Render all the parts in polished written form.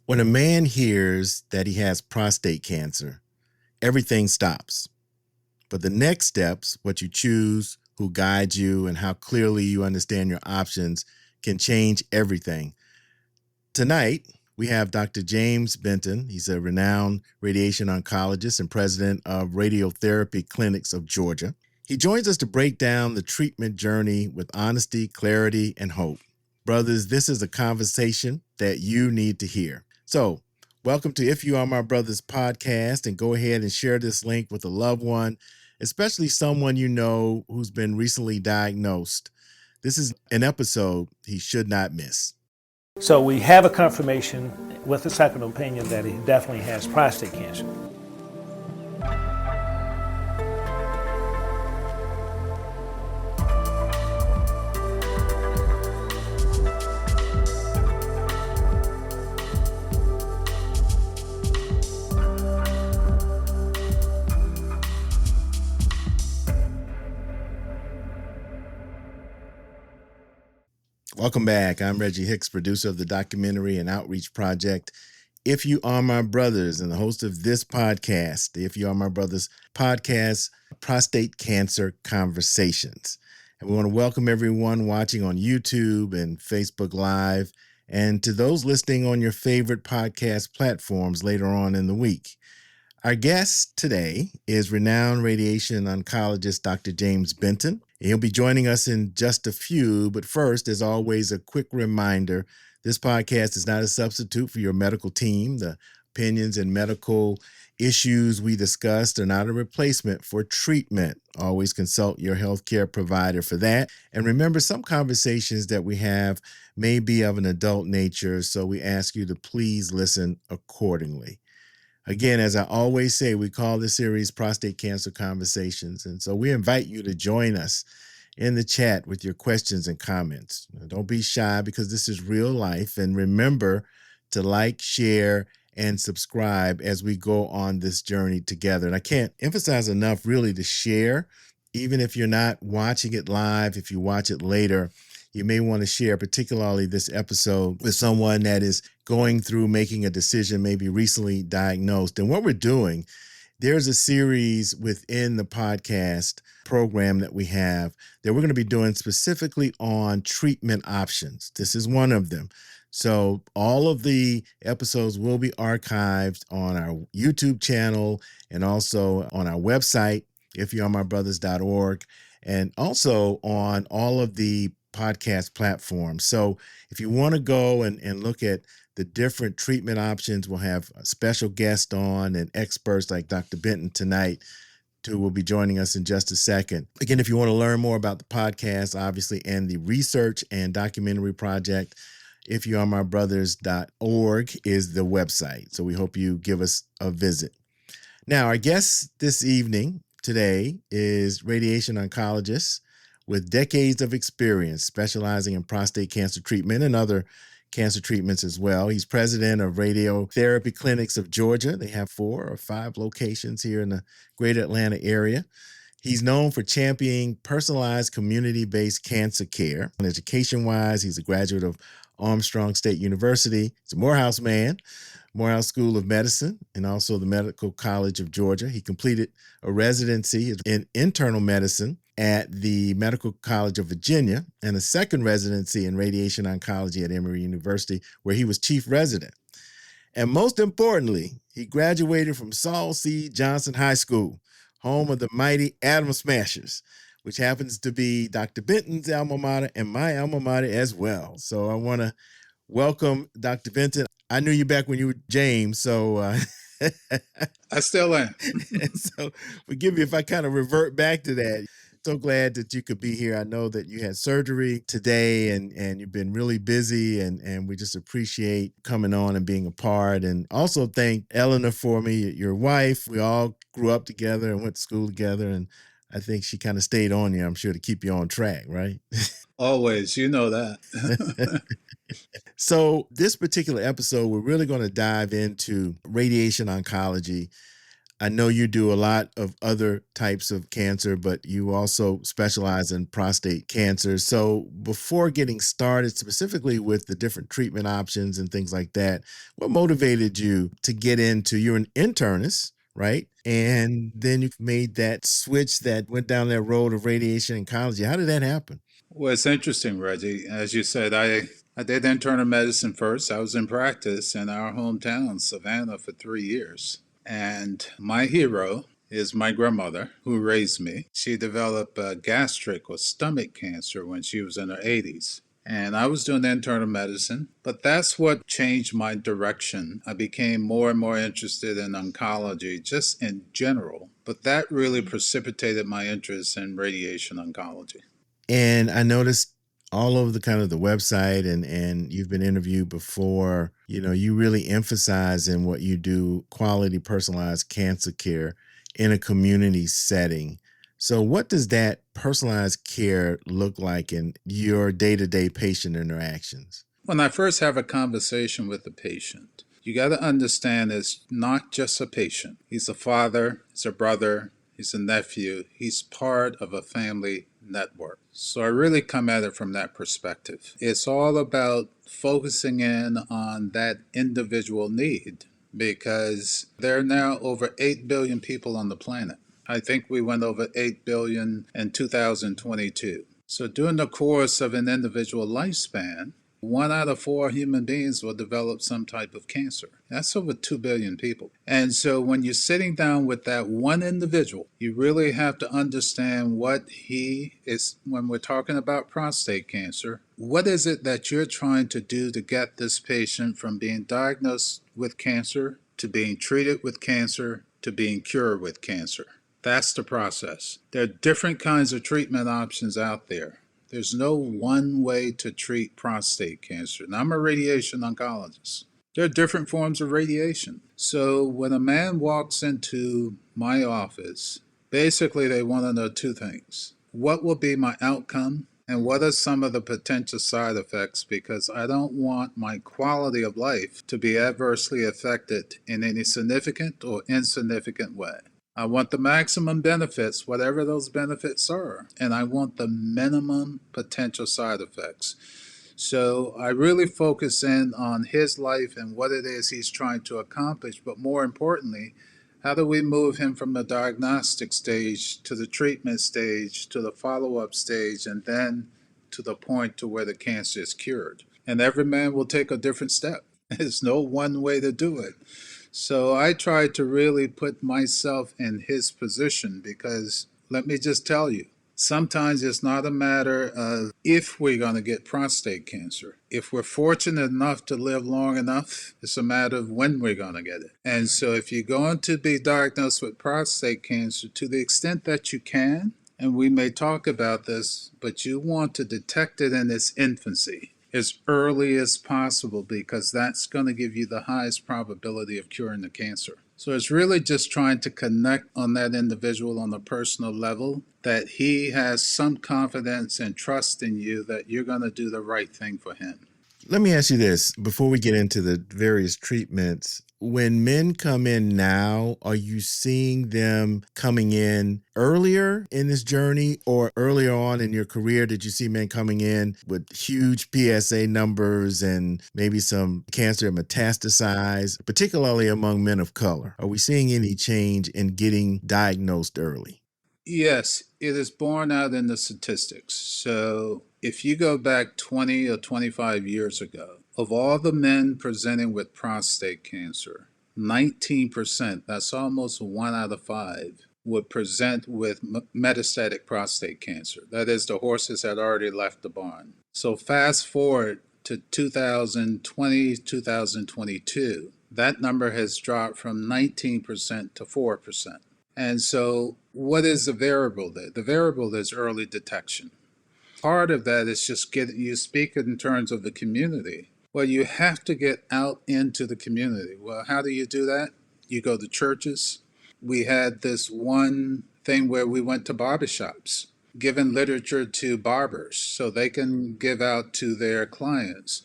When a man hears that he has prostate cancer, everything stops. But the next steps, what you choose, who guides you, and how clearly you understand your options can change everything. Tonight, we have Dr. James Benton. He's a renowned radiation oncologist and president of Radiotherapy Clinics of Georgia. He joins us to break down the treatment journey with honesty, clarity, and hope. Brothers, this is a conversation that you need to hear. So, welcome to If You Are My Brothers podcast, and go ahead and share this link with a loved one, especially someone you know who's been recently diagnosed. This is an episode he should not miss. So we have a confirmation with a second opinion that he definitely has prostate cancer. Welcome back. I'm Reggie Hicks, producer of the documentary and outreach project, If You Are My Brothers, and the host of this podcast, the If You Are My Brothers podcast, Prostate Cancer Conversations. And we want to welcome everyone watching on YouTube and Facebook Live, and to those listening on your favorite podcast platforms later on in the week. Our guest today is renowned radiation oncologist Dr. James Benton. He'll be joining us in just a few, but first, as always, a quick reminder, this podcast is not a substitute for your medical team. The opinions and medical issues we discussed are not a replacement for treatment. Always consult your healthcare provider for that. And remember, some conversations that we have may be of an adult nature, so we ask you to please listen accordingly. Again, as I always say, we call this series Prostate Cancer Conversations. And so we invite you to join us in the chat with your questions and comments. Don't be shy, because this is real life. And remember to like, share, and subscribe as we go on this journey together. And I can't emphasize enough really to share, even if you're not watching it live, if you watch it later. You may want to share particularly this episode with someone that is going through making a decision, maybe recently diagnosed. And what we're doing, there's a series within the podcast program that we have that we're going to be doing specifically on treatment options. This is one of them. So all of the episodes will be archived on our YouTube channel and also on our website, ifyouaremybrothers.org, and also on all of the podcast platforms. So if you want to go and look at the different treatment options, we'll have a special guest on and experts like Dr. Benton tonight, who will be joining us in just a second. Again, if you want to learn more about the podcast, obviously, and the research and documentary project, ifyouaremybrothers.org is the website. So we hope you give us a visit. Now, our guest this evening, today, is radiation oncologist with decades of experience specializing in prostate cancer treatment and other cancer treatments as well. He's president of Radiotherapy Clinics of Georgia. They have 4 or 5 locations here in the greater Atlanta area. He's known for championing personalized community-based cancer care. Education-wise, he's a graduate of Armstrong State University. He's a Morehouse man, Morehouse School of Medicine, and also the Medical College of Georgia. He completed a residency in internal medicine at the Medical College of Virginia and a second residency in radiation oncology at Emory University, where he was chief resident. And most importantly, he graduated from Saul C. Johnson High School, home of the mighty Atom Smashers, which happens to be Dr. Benton's alma mater and my alma mater as well. So I want to welcome Dr. Benton. I knew you back when you were James, so I still am. So forgive me if I kind of revert back to that. So glad that you could be here. I know that you had surgery today and you've been really busy, and we just appreciate coming on and being a part. And also thank Eleanor for me, your wife. We all grew up together and went to school together, and I think she kind of stayed on you, I'm sure, to keep you on track, right? Always, you know that. So this particular episode, we're really going to dive into radiation oncology. I know you do a lot of other types of cancer, but you also specialize in prostate cancer. So before getting started specifically with the different treatment options and things like that, what motivated you to get into, you're an internist, right? And then you made that switch that went down that road of radiation oncology. How did that happen? Well, it's interesting, Reggie. As you said, I did internal medicine first. I was in practice in our hometown, Savannah, for 3 years. And my hero is my grandmother, who raised me. She developed gastric or stomach cancer when she was in her 80s. And I was doing internal medicine, but that's what changed my direction. I became more and more interested in oncology, just in general. But that really precipitated my interest in radiation oncology. And I noticed all over the kind of the website and you've been interviewed before, you really emphasize in what you do quality personalized cancer care in a community setting. So what does that personalized care look like in your day-to-day patient interactions? When I first have a conversation with a patient, you got to understand it's not just a patient. He's a father, he's a brother, he's a nephew, he's part of a family network. So I really come at it from that perspective. It's all about focusing in on that individual need because there are now over 8 billion people on the planet. I think we went over 8 billion in 2022. So during the course of an individual lifespan, 1 out of 4 human beings will develop some type of cancer. That's over 2 billion people. And so when you're sitting down with that one individual, you really have to understand what he is, when we're talking about prostate cancer, what is it that you're trying to do to get this patient from being diagnosed with cancer to being treated with cancer to being cured with cancer. That's the process. There are different kinds of treatment options out there. There's no one way to treat prostate cancer. And I'm a radiation oncologist. There are different forms of radiation. So when a man walks into my office, basically they want to know 2 things. What will be my outcome? And what are some of the potential side effects? Because I don't want my quality of life to be adversely affected in any significant or insignificant way. I want the maximum benefits, whatever those benefits are, and I want the minimum potential side effects. So I really focus in on his life and what it is he's trying to accomplish, but more importantly, how do we move him from the diagnostic stage to the treatment stage to the follow-up stage and then to the point to where the cancer is cured? And every man will take a different step. There's no one way to do it. So I try to really put myself in his position because let me just tell you, sometimes it's not a matter of if we're going to get prostate cancer. If we're fortunate enough to live long enough, it's a matter of when we're going to get it. And so if you're going to be diagnosed with prostate cancer, to the extent that you can, and we may talk about this, but you want to detect it in its infancy as early as possible because that's going to give you the highest probability of curing the cancer. So it's really just trying to connect on that individual on a personal level, that he has some confidence and trust in you that you're going to do the right thing for him. Let me ask you this before we get into the various treatments. When men come in now, are you seeing them coming in earlier in this journey or earlier on in your career? Did you see men coming in with huge PSA numbers and maybe some cancer metastasized, particularly among men of color? Are we seeing any change in getting diagnosed early? Yes, it is borne out in the statistics. So if you go back 20 or 25 years ago, of all the men presenting with prostate cancer, 19%, that's almost 1 out of 5, would present with metastatic prostate cancer. That is, the horses had already left the barn. So fast forward to 2020, 2022, that number has dropped from 19% to 4%. And so what is the variable there? The variable is early detection. Part of that is just getting, you speak in terms of the community. Well, you have to get out into the community. Well, how do you do that? You go to churches. We had this one thing where we went to barbershops, giving literature to barbers so they can give out to their clients.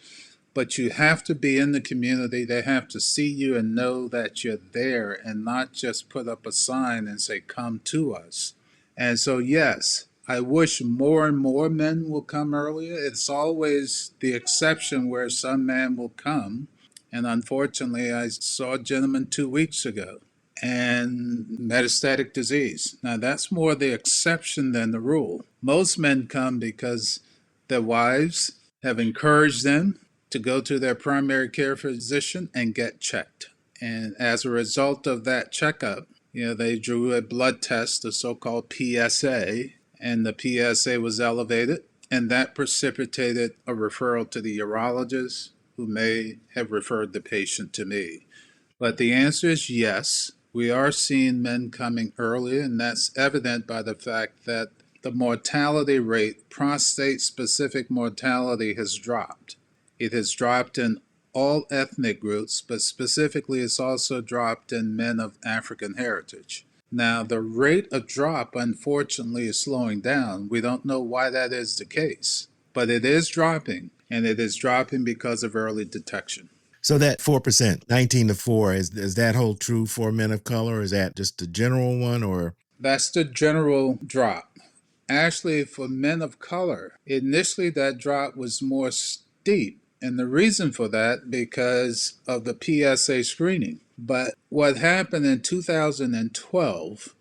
But you have to be in the community. They have to see you and know that you're there and not just put up a sign and say, come to us. And so, yes, I wish more and more men will come earlier. It's always the exception where some man will come. And unfortunately, I saw a gentleman 2 weeks ago and metastatic disease. Now, that's more the exception than the rule. Most men come because their wives have encouraged them to go to their primary care physician and get checked. And as a result of that checkup, they drew a blood test, the so-called PSA, and the PSA was elevated, and that precipitated a referral to the urologist who may have referred the patient to me. But the answer is yes. We are seeing men coming earlier, and that's evident by the fact that the mortality rate, prostate-specific mortality, has dropped. It has dropped in all ethnic groups, but specifically it's also dropped in men of African heritage. Now, the rate of drop, unfortunately, is slowing down. We don't know why that is the case, but it is dropping, and it is dropping because of early detection. So that 4%, 19 to 4, is that hold true for men of color? Or is that just the general one, or? That's the general drop. Actually, for men of color, initially that drop was more steep. And the reason for that, because of the PSA screening. But what happened in 2012,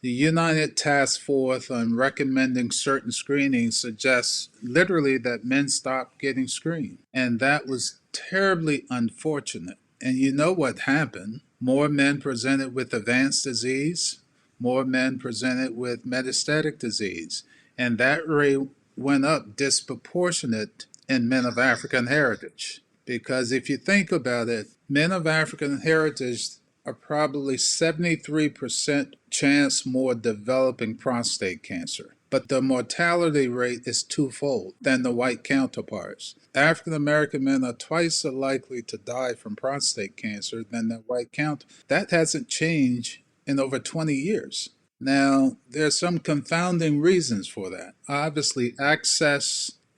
the United Task Force on recommending certain screenings suggests literally that men stopped getting screened. And that was terribly unfortunate. And you know what happened? More men presented with advanced disease, more men presented with metastatic disease. And that rate went up disproportionate in men of African heritage. Because if you think about it, men of African heritage are probably 73% chance more developing prostate cancer. But the mortality rate is twofold than the white counterparts. African American men are twice as likely to die from prostate cancer than their white counterparts. That hasn't changed in over 20 years. Now, there's some confounding reasons for that. Obviously,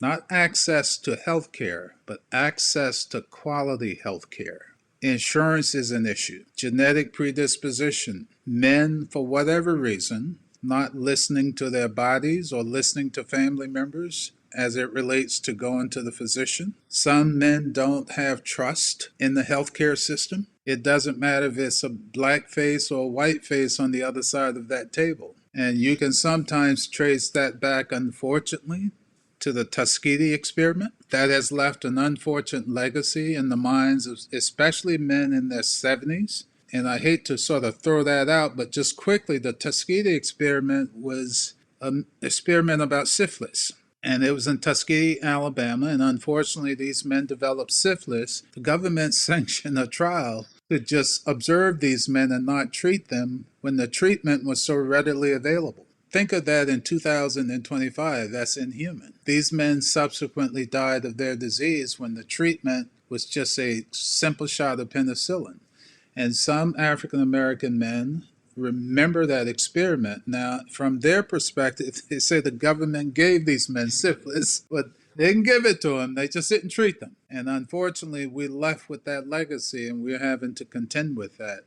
not access to health care, but access to quality health care. Insurance is an issue. Genetic predisposition. Men, for whatever reason, not listening to their bodies or listening to family members as it relates to going to the physician. Some men don't have trust in the healthcare system. It doesn't matter if it's a black face or a white face on the other side of that table. And you can sometimes trace that back, unfortunately, to the Tuskegee experiment. That has left an unfortunate legacy in the minds of especially men in their 70s. And I hate to sort of throw that out, but just quickly, the Tuskegee experiment was an experiment about syphilis. And it was in Tuskegee, Alabama, and unfortunately these men developed syphilis. The government sanctioned a trial to just observe these men and not treat them when the treatment was so readily available. Think of that in 2025. That's inhuman. These men subsequently died of their disease when the treatment was just a simple shot of penicillin. And some African American men remember that experiment. Now, from their perspective, they say the government gave these men syphilis, but they didn't give it to them. They just didn't treat them. And unfortunately, we left with that legacy, and we're having to contend with that.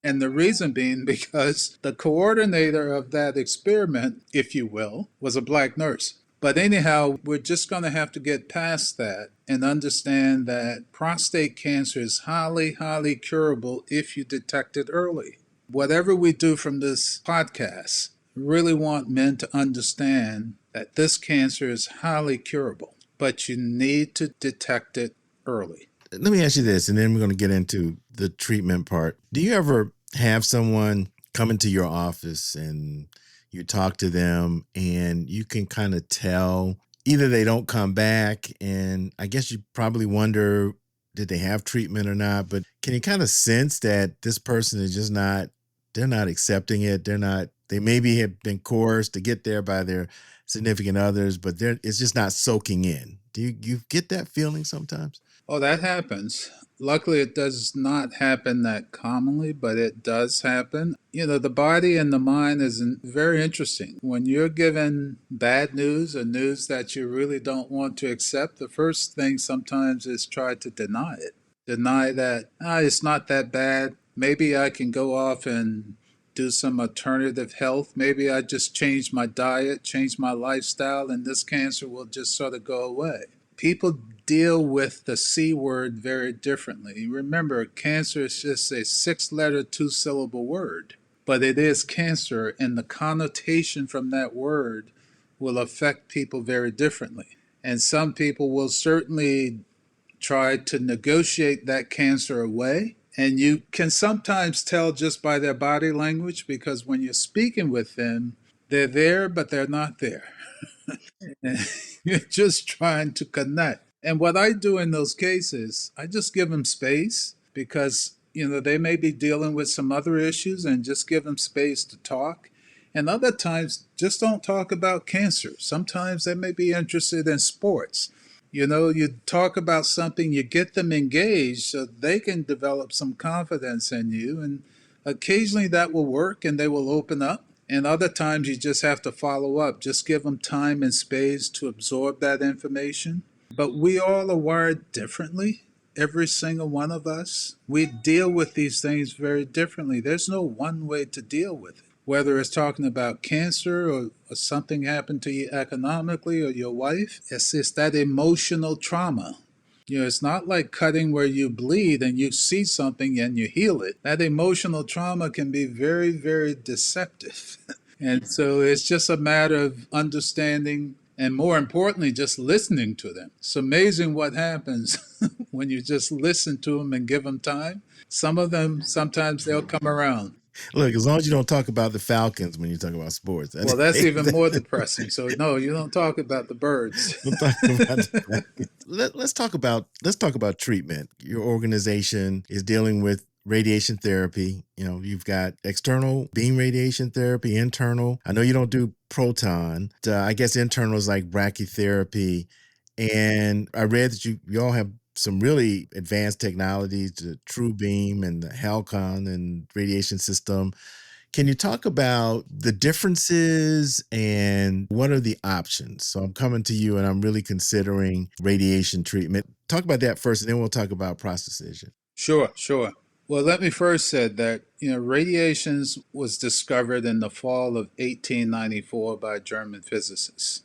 And the reason being because the coordinator of that experiment, if you will, was a black nurse. But anyhow, we're just going to have to get past that and understand that prostate cancer is highly, highly curable if you detect it early. Whatever we do from this podcast, I really want men to understand that this cancer is highly curable, but you need to detect it early. Let me ask you this, and then we're going to get into the treatment part. Do you ever have someone come into your office and you talk to them and you can kind of tell either they don't come back, and I guess you probably wonder, did they have treatment or not? But can you kind of sense that this person is just not, they're not accepting it. They maybe have been coerced to get there by their significant others, but it's just not soaking in. Do you get that feeling sometimes? Oh, that happens. Luckily, it does not happen that commonly, but it does happen. The body and the mind is very interesting. When you're given bad news or news that you really don't want to accept, the first thing sometimes is try to deny it. Deny that, it's not that bad. Maybe I can go off and do some alternative health. Maybe I just change my diet, change my lifestyle, and this cancer will just sort of go away. People deal with the C word very differently. Remember, cancer is just a 6-letter, 2-syllable word, but it is cancer, and the connotation from that word will affect people very differently. And some people will certainly try to negotiate that cancer away. And you can sometimes tell just by their body language, because when you're speaking with them, they're there, but they're not there. You're just trying to connect. And what I do in those cases, I just give them space because, they may be dealing with some other issues, and just give them space to talk. And other times, just don't talk about cancer. Sometimes they may be interested in sports. You talk about something, you get them engaged so they can develop some confidence in you. And occasionally that will work and they will open up. And other times you just have to follow up. Just give them time and space to absorb that information. But we all are wired differently. Every single one of us. We deal with these things very differently. There's no one way to deal with it. Whether it's talking about cancer or something happened to you economically or your wife, it's that emotional trauma. It's not like cutting where you bleed and you see something and you heal it. That emotional trauma can be very, very deceptive. And so it's just a matter of understanding and, more importantly, just listening to them. It's amazing what happens when you just listen to them and give them time. Some of them, sometimes they'll come around. Look, as long as you don't talk about the Falcons when you talk about sports. Well, that's even more depressing. So no, you don't talk about the birds. We'll talk about the Falcons. Let's talk about treatment. Your organization is dealing with radiation therapy. You've got external beam radiation therapy, internal. I know you don't do proton. I guess internal is like brachytherapy. And I read that you all have some really advanced technologies, the True Beam and the Halcon and radiation system. Can you talk about the differences and what are the options? So I'm coming to you and I'm really considering radiation treatment. Talk about that first, and then we'll talk about Prosticision. Sure. Well, let me first say that, radiations was discovered in the fall of 1894 by a German physicist,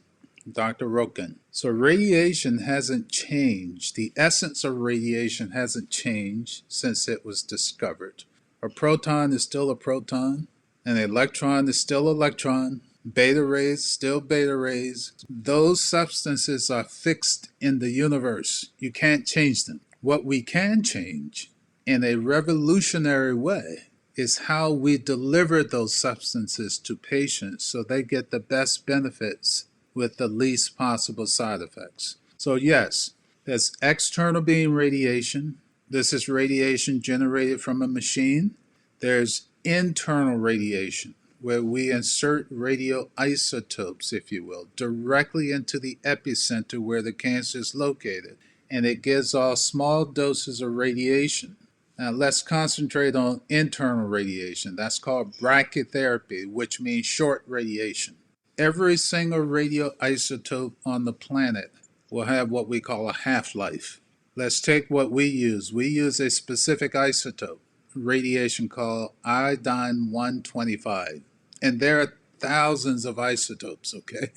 Dr. Röntgen. So radiation hasn't changed. The essence of radiation hasn't changed since it was discovered. A proton is still a proton. An electron is still electron. Beta rays, still beta rays. Those substances are fixed in the universe. You can't change them. What we can change in a revolutionary way is how we deliver those substances to patients so they get the best benefits with the least possible side effects. So yes, there's external beam radiation. This is radiation generated from a machine. There's internal radiation, where we insert radioisotopes, if you will, directly into the epicenter where the cancer is located. And it gives off small doses of radiation. Now let's concentrate on internal radiation. That's called brachytherapy, which means short radiation. Every single radioisotope on the planet will have what we call a half-life. Let's take what we use. We use a specific isotope, radiation called iodine-125. And there are thousands of isotopes, okay?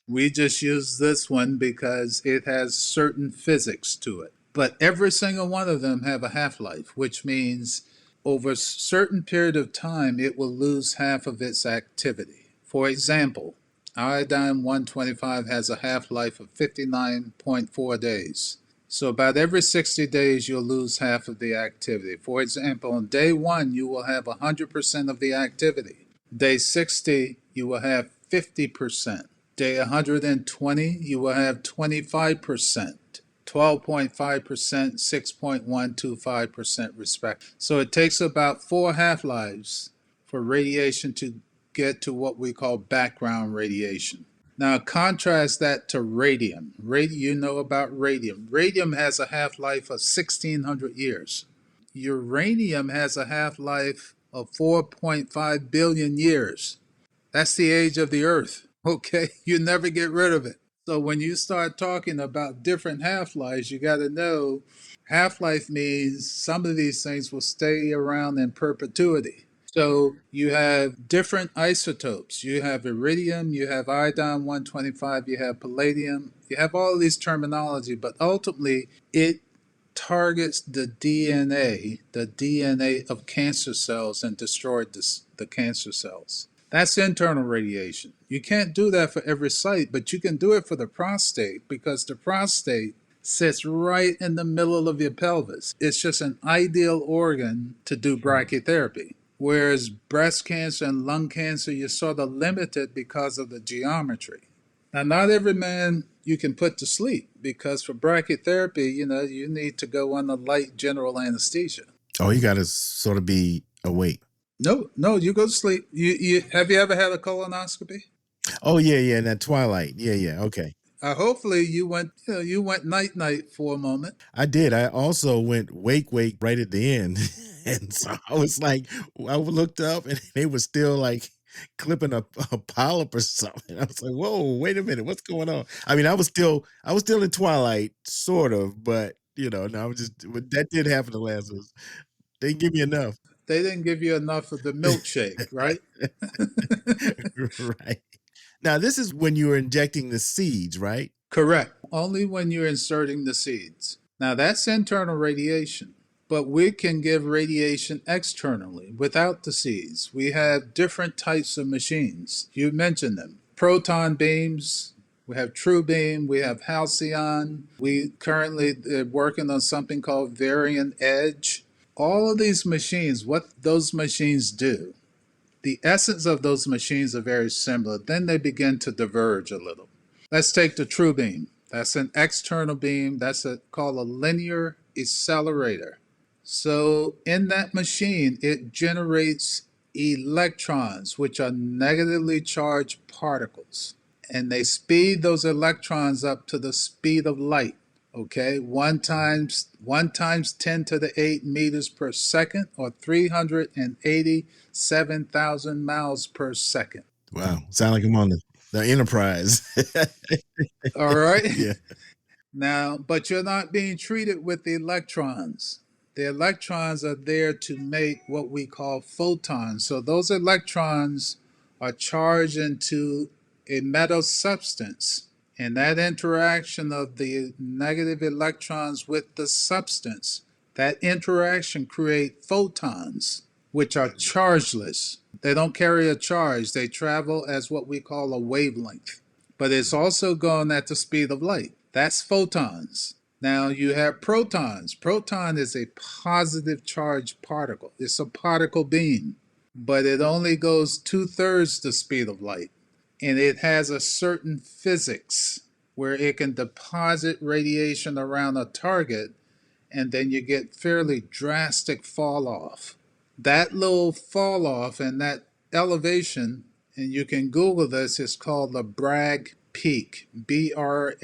We just use this one because it has certain physics to it. But every single one of them have a half-life, which means over a certain period of time, it will lose half of its activity. For example, iodine-125 has a half-life of 59.4 days. So about every 60 days, you'll lose half of the activity. For example, on day 1, you will have 100% of the activity. Day 60, you will have 50%. Day 120, you will have 25%. 12.5%, 6.125% respect. So it takes about 4 half-lives for radiation to get to what we call background radiation. Now, contrast that to radium. You know about radium. Radium has a half life of 1,600 years. Uranium has a half life of 4.5 billion years. That's the age of the Earth. Okay, you never get rid of it. So when you start talking about different half lives, you got to know half life means some of these things will stay around in perpetuity. So you have different isotopes. You have iridium, you have iodine 125, you have palladium, you have all of these terminology, but ultimately it targets the DNA of cancer cells and destroyed the cancer cells. That's internal radiation. You can't do that for every site, but you can do it for the prostate because the prostate sits right in the middle of your pelvis. It's just an ideal organ to do brachytherapy. Whereas breast cancer and lung cancer, you're sort of limited because of the geometry. Now, not every man you can put to sleep because for brachytherapy, you need to go under light general anesthesia. Oh, you got to sort of be awake. No, you go to sleep. You have you ever had a colonoscopy? Oh, yeah, in that twilight. Yeah, okay. Hopefully you went night for a moment. I did. I also went wake right at the end. And so I was like, I looked up and they were still like clipping a polyp or something. I was like, whoa, wait a minute, what's going on? I mean, I was still in twilight, sort of, but no, I was just, that did happen to last us. They didn't give me enough. They didn't give you enough of the milkshake, right? Right. Now, this is when you were injecting the seeds, right? Correct. Only when you're inserting the seeds. Now, that's internal radiation, but we can give radiation externally without the seeds. We have different types of machines. You mentioned them. Proton beams, we have true beam, we have halcyon. We currently are working on something called variant edge. All of these machines, what those machines do, the essence of those machines are very similar. Then they begin to diverge a little. Let's take the true beam. That's an external beam. That's called a linear accelerator. So in that machine, it generates electrons, which are negatively charged particles. And they speed those electrons up to the speed of light. Okay, 1 times 10 to the 8 meters per second, or 387,000 miles per second. Wow, sound like I'm on the Enterprise. All right. Yeah. Now, but you're not being treated with the electrons. The electrons are there to make what we call photons. So those electrons are charged into a metal substance. And that interaction of the negative electrons with the substance, that interaction creates photons, which are chargeless. They don't carry a charge. They travel as what we call a wavelength. But it's also going at the speed of light. That's photons. Now you have protons. Proton is a positive charged particle. It's a particle beam, but it only goes 2/3 the speed of light. And it has a certain physics where it can deposit radiation around a target, and then you get fairly drastic fall off. That little fall off and that elevation, and you can Google this, is called the Bragg peak, Bragg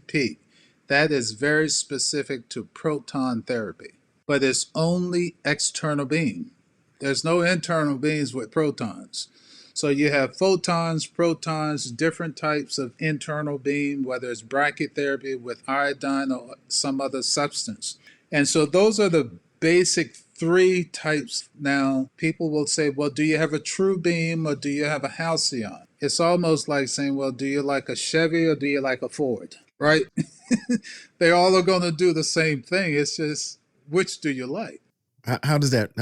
peak. That is very specific to proton therapy, but it's only external beam. There's no internal beams with protons. So you have photons, protons, different types of internal beam, whether it's brachytherapy with iodine or some other substance. And so those are the basic 3 types. Now, people will say, well, do you have a true beam or do you have a halcyon? It's almost like saying, well, do you like a Chevy or do you like a Ford? Right? They all are going to do the same thing. It's just, which do you like? How does that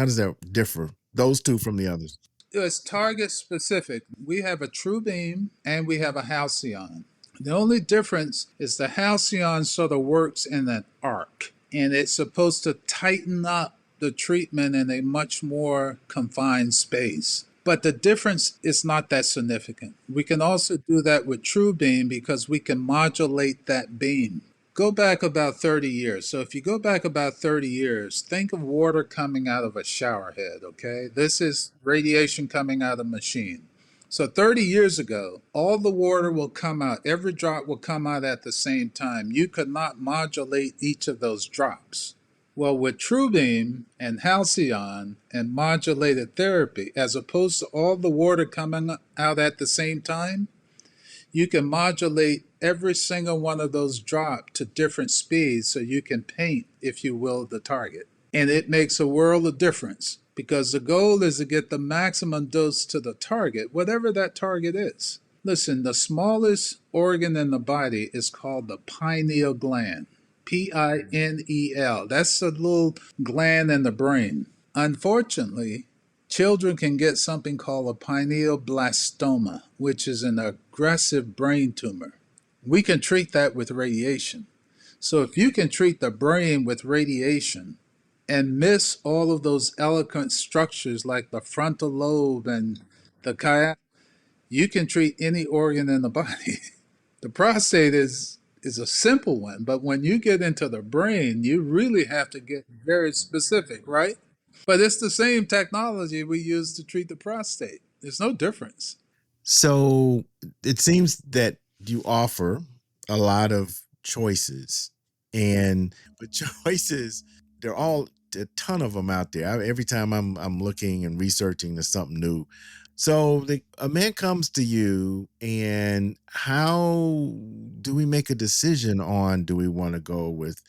differ, those two from the others? It's target specific. We have a true beam and we have a halcyon. The only difference is the halcyon sort of works in an arc, and it's supposed to tighten up the treatment in a much more confined space. But the difference is not that significant. We can also do that with true beam because we can modulate that beam. Go back about 30 years. So if you go back about 30 years, think of water coming out of a shower head, okay? This is radiation coming out of a machine. So 30 years ago, all the water will come out, every drop will come out at the same time. You could not modulate each of those drops. Well, with TrueBeam and Halcyon and modulated therapy, as opposed to all the water coming out at the same time, you can modulate every single one of those drops to different speeds so you can paint, if you will, the target. And it makes a world of difference because the goal is to get the maximum dose to the target, whatever that target is. Listen, the smallest organ in the body is called the pineal gland. Pinel. That's a little gland in the brain. Unfortunately, children can get something called a pineoblastoma, which is an aggressive brain tumor. We can treat that with radiation. So if you can treat the brain with radiation and miss all of those eloquent structures like the frontal lobe and the chiasm, you can treat any organ in the body. The prostate is a simple one, but when you get into the brain, you really have to get very specific, right? But it's the same technology we use to treat the prostate. There's no difference. So it seems that you offer a lot of choices, and the choices, they're all a ton of them out there. Every time I'm looking and researching, there's something new. So a man comes to you, and how do we make a decision on, do we want to go with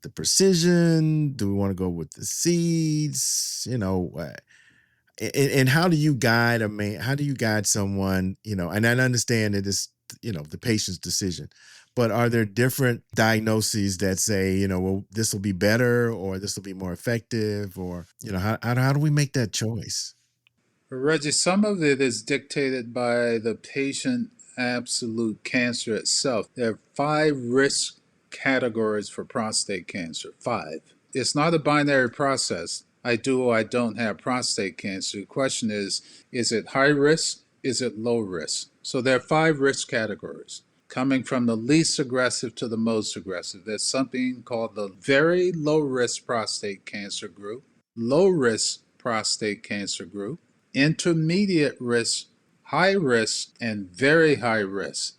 the precision? Do we want to go with the seeds? And how do you guide a man? How do you guide someone? And I understand it is, the patient's decision, but are there different diagnoses that say, well, this will be better or this will be more effective, or, how do we make that choice? Reggie, some of it is dictated by the patient absolute cancer itself. There are 5 risk categories for prostate cancer. 5. It's not a binary process. I do or I don't have prostate cancer. The question is it high risk? Is it low risk? So there are 5 risk categories, coming from the least aggressive to the most aggressive. There's something called the very low risk prostate cancer group, low risk prostate cancer group, intermediate risk, high risk, and very high risk.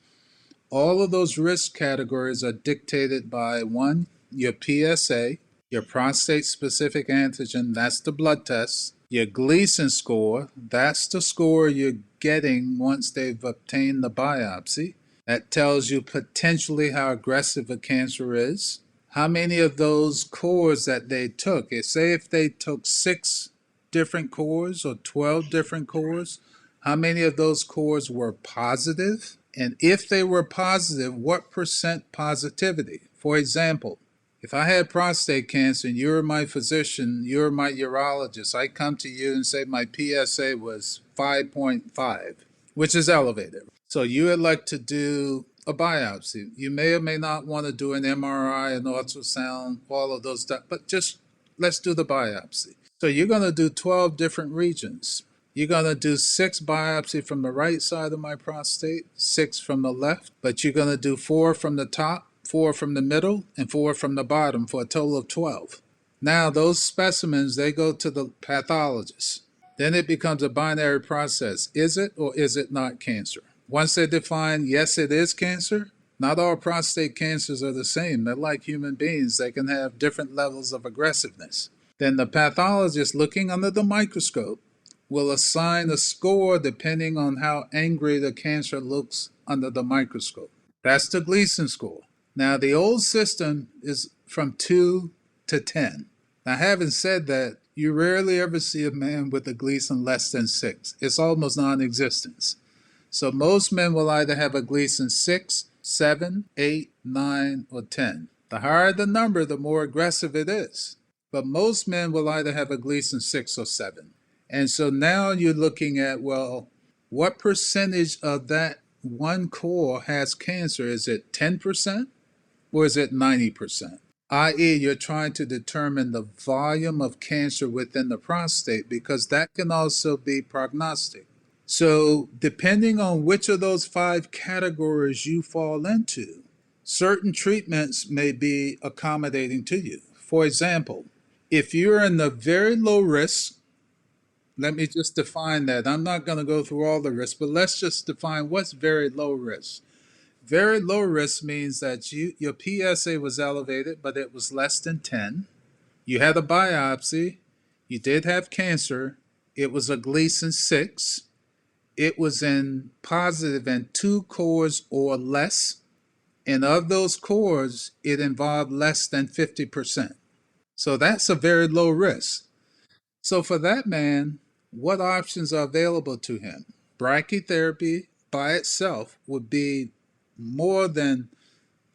All of those risk categories are dictated by, one, your PSA, your prostate specific antigen, that's the blood test, your Gleason score, that's the score you're getting once they've obtained the biopsy. That tells you potentially how aggressive a cancer is. How many of those cores that they took, say if they took 6 different cores or 12 different cores, how many of those cores were positive? And if they were positive, what % positivity? For example, if I had prostate cancer and you're my physician, you're my urologist, I come to you and say my PSA was 5.5, which is elevated. So you would like to do a biopsy. You may or may not want to do an MRI, an ultrasound, all of those stuff, but just let's do the biopsy. So you're going to do 12 different regions. You're going to do 6 biopsy from the right side of my prostate, 6 from the left, but you're going to do 4 from the top, 4 from the middle, and 4 from the bottom for a total of 12. Now those specimens, they go to the pathologist. Then it becomes a binary process. Is it or is it not cancer? Once they define, yes, it is cancer, not all prostate cancers are the same. They're like human beings. They can have different levels of aggressiveness. Then the pathologist, looking under the microscope, will assign a score depending on how angry the cancer looks under the microscope. That's the Gleason score. Now, the old system is from 2 to 10. Now, having said that, you rarely ever see a man with a Gleason less than 6. It's almost non-existent. So most men will either have a Gleason 6, 7, 8, 9, or 10. The higher the number, the more aggressive it is. But most men will either have a Gleason 6 or 7. And so now you're looking at, well, what percentage of that one core has cancer? Is it 10% or is it 90%? I.e., you're trying to determine the volume of cancer within the prostate because that can also be prognostic. So depending on which of those 5 categories you fall into, certain treatments may be accommodating to you. For example, if you're in the very low risk, Let me just define that. I'm not going to go through all the risks, but let's just define what's very low risk. Very low risk means that your PSA was elevated, but it was less than 10. You had a biopsy. You did have cancer. It was a Gleason 6. It was in positive in 2 cores or less. And of those cores, it involved less than 50%. So that's a very low risk. So for that man, what options are available to him? Brachytherapy by itself would be more than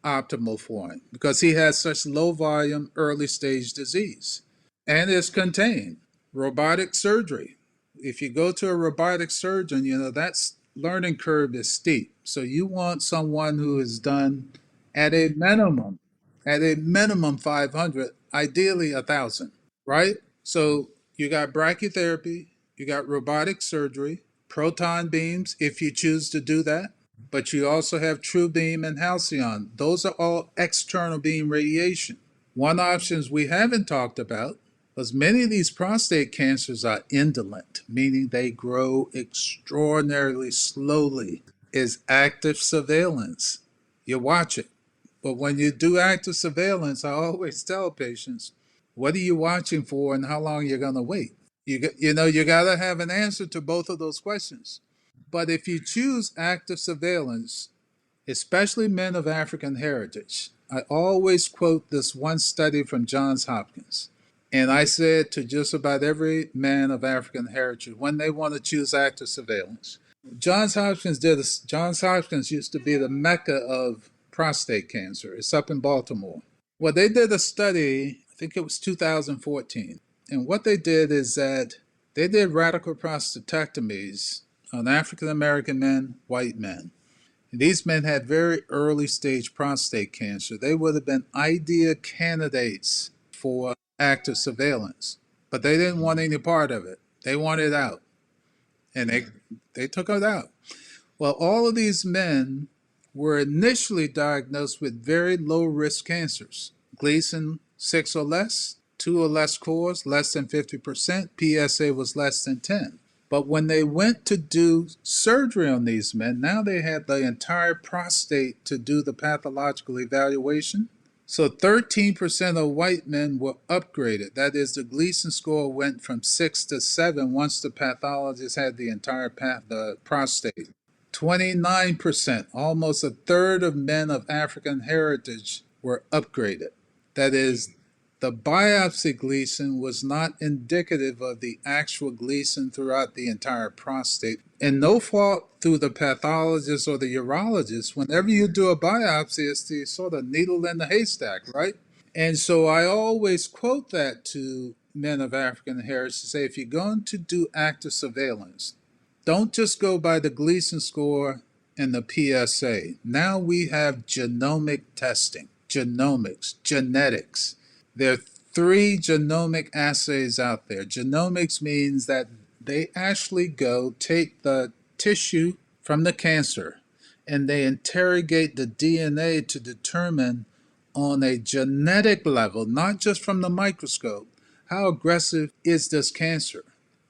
optimal for him because he has such low volume early stage disease and is contained. Robotic surgery. If you go to a robotic surgeon, that's learning curve is steep. So you want someone who has done at a minimum, at a minimum 500, ideally 1,000, right? So you got brachytherapy, you got robotic surgery, proton beams if you choose to do that, but you also have true beam and halcyon. Those are all external beam radiation. One option we haven't talked about was many of these prostate cancers are indolent, meaning they grow extraordinarily slowly, is active surveillance. You watch it. But when you do active surveillance, I always tell patients, what are you watching for and how long you're going to wait? You got to have an answer to both of those questions. But if you choose active surveillance, especially men of African heritage, I always quote this one study from Johns Hopkins. And I said to just about every man of African heritage when they want to choose active surveillance, Johns Hopkins used to be the mecca of prostate cancer. It's up in Baltimore. Well, they did a study, I think it was 2014. And what they did is that they did radical prostatectomies on African American men, white men. And these men had very early stage prostate cancer. They would have been ideal candidates for active surveillance, but they didn't want any part of it. They wanted out, and they took it out. Well, all of these men were initially diagnosed with very low risk cancers. Gleason 6 or less, 2 or less cores, less than 50%, PSA was less than 10. But when they went to do surgery on these men, now they had the entire prostate to do the pathological evaluation. So 13% of white men were upgraded. That is, the Gleason score went from 6 to 7 once the pathologist had the entire the prostate. 29%, almost a third of men of African heritage were upgraded. That is, the biopsy Gleason was not indicative of the actual Gleason throughout the entire prostate. And no fault through the pathologist or the urologist. Whenever you do a biopsy, it's the sort of needle in the haystack, right? And so I always quote that to men of African heritage to say, if you're going to do active surveillance, don't just go by the Gleason score and the PSA. Now we have genomic testing, genomics, genetics. There are 3 genomic assays out there. Genomics means that they actually go take the tissue from the cancer and they interrogate the DNA to determine on a genetic level, not just from the microscope, how aggressive is this cancer?